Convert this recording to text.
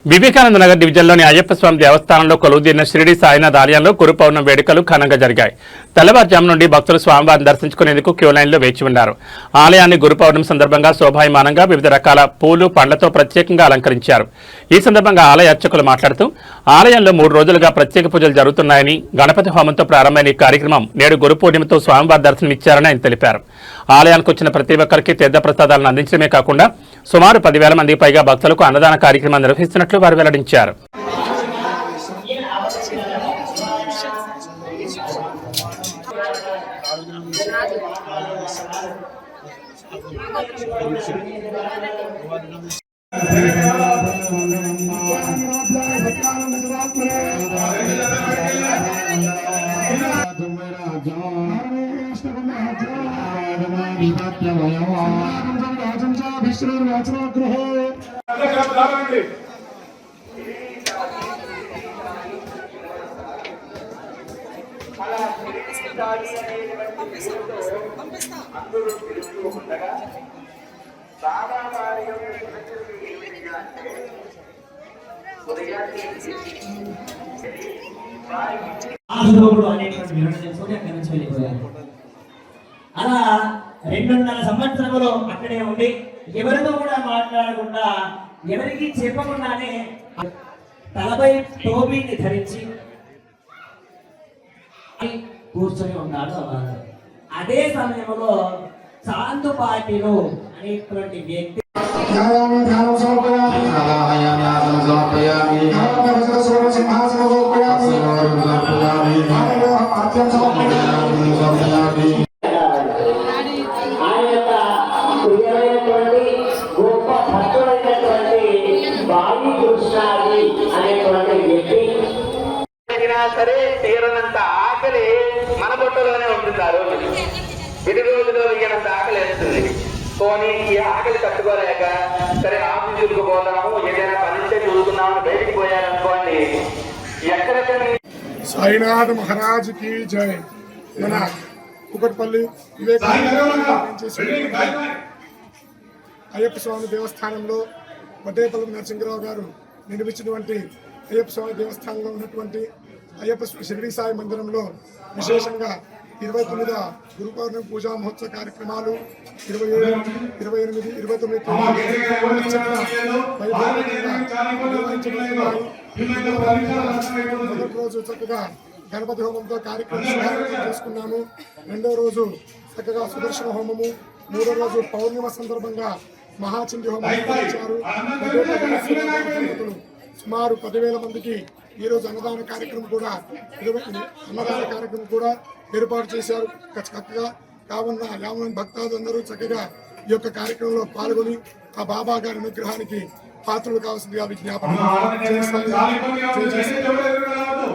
వివేకానంద నగర్ డివిజన్లోని అయ్యప్ప స్వామి దేవస్థానంలో కొలువుదీరిన షిరిడి సాయినాథ్ ఆలయంలో గురు పౌర్ణమి వేడుకలు ఘనంగా జరిగాయి. తెల్లవారుజాము నుండి భక్తులు స్వామివారిని దర్శించుకునేందుకు క్యూ లైన్లో వేచి ఉన్నారు. ఆలయాన్ని గురు పౌర్ణమి సందర్భంగా శోభాయమానంగా వివిధ రకాల పూలు పండ్లతో ప్రత్యేకంగా అలంకరించారు. ఈ సందర్భంగా ఆలయ అర్చకులు మాట్లాడుతూ ఆలయంలో 3 రోజులుగా ప్రత్యేక పూజలు జరుగుతున్నాయని, గణపతి హోమంతో ప్రారంభమైన ఈ కార్యక్రమం నేడు గురు పూర్ణిమతో స్వామివారి దర్శనమిచ్చారని ఆయన తెలిపారు. ఆలయానికి వచ్చిన ప్రతి ఒక్కరికి తీర్థ ప్రసాదాలను అందించడమే కాకుండా సుమారు 10,000 మందికి పైగా భక్తులకు అన్నదాన కార్యక్రమం నిర్వహిస్తున్నట్లు వారు వెల్లడించారు. అలా 2.5 సంవత్సరములు అక్కడే ఉండి ఎవరితో కూడా మాట్లాడకుండా ఎవరికి చెప్పకుండానే తలపై టోపీని ధరించి కూర్చొని ఉన్నాడు. అదే సమయంలో చాందుపాటిలో అనేటువంటి వ్యక్తి సరే తీరనంత ఆకలి మన బొట్టలోనే ఉంటుంది. ఆ రోజు విడి రోజులో ఇయ్యనంత ఆకలి వేస్తుంది. పోనీ ఈ ఆకలి తట్టుకోలేక సరే ఆఫీసులకు పోదాము, ఏదైనా పనిస్తే చూసుకున్నామని బయటికి పోయారనుకోండి, ఎక్కడెక్కడ సాయినాథ్ మహారాజ్ కి జై. మన కుకట్పల్లి వివేకానంద అయ్యప్ప స్వామి దేవస్థానంలో వడ్డేపల్లి నరసింహరావు గారు నిర్మించినటువంటి అయ్యప్ప స్వామి దేవస్థానంలో ఉన్నటువంటి అయ్యప్ప షిరిడి సాయి మందిరంలో విశేషంగా 29వ గురు పౌర్ణమి పూజా మహోత్సవ కార్యక్రమాలు 27, 28, 29 మొదటి రోజు చక్కగా గణపతి హోమంతో కార్యక్రమం చేసుకున్నాము. 2వ రోజు చక్కగా సుదర్శన హోమము, 3వ రోజు పౌర్ణిమ సందర్భంగా మహాచండి హోమం నిర్వహించారు. సుమారు 10,000 మందికి ఈరోజు అన్నదాన కార్యక్రమం కూడా ఏర్పాటు చేశారు చక్కగా. కావున 50 మంది భక్తాదులందరూ చక్కగా ఈ యొక్క కార్యక్రమంలో పాల్గొని ఆ బాబా గారి అనుగ్రహానికి పాత్రలు కావాల్సిందిగా విజ్ఞాపన.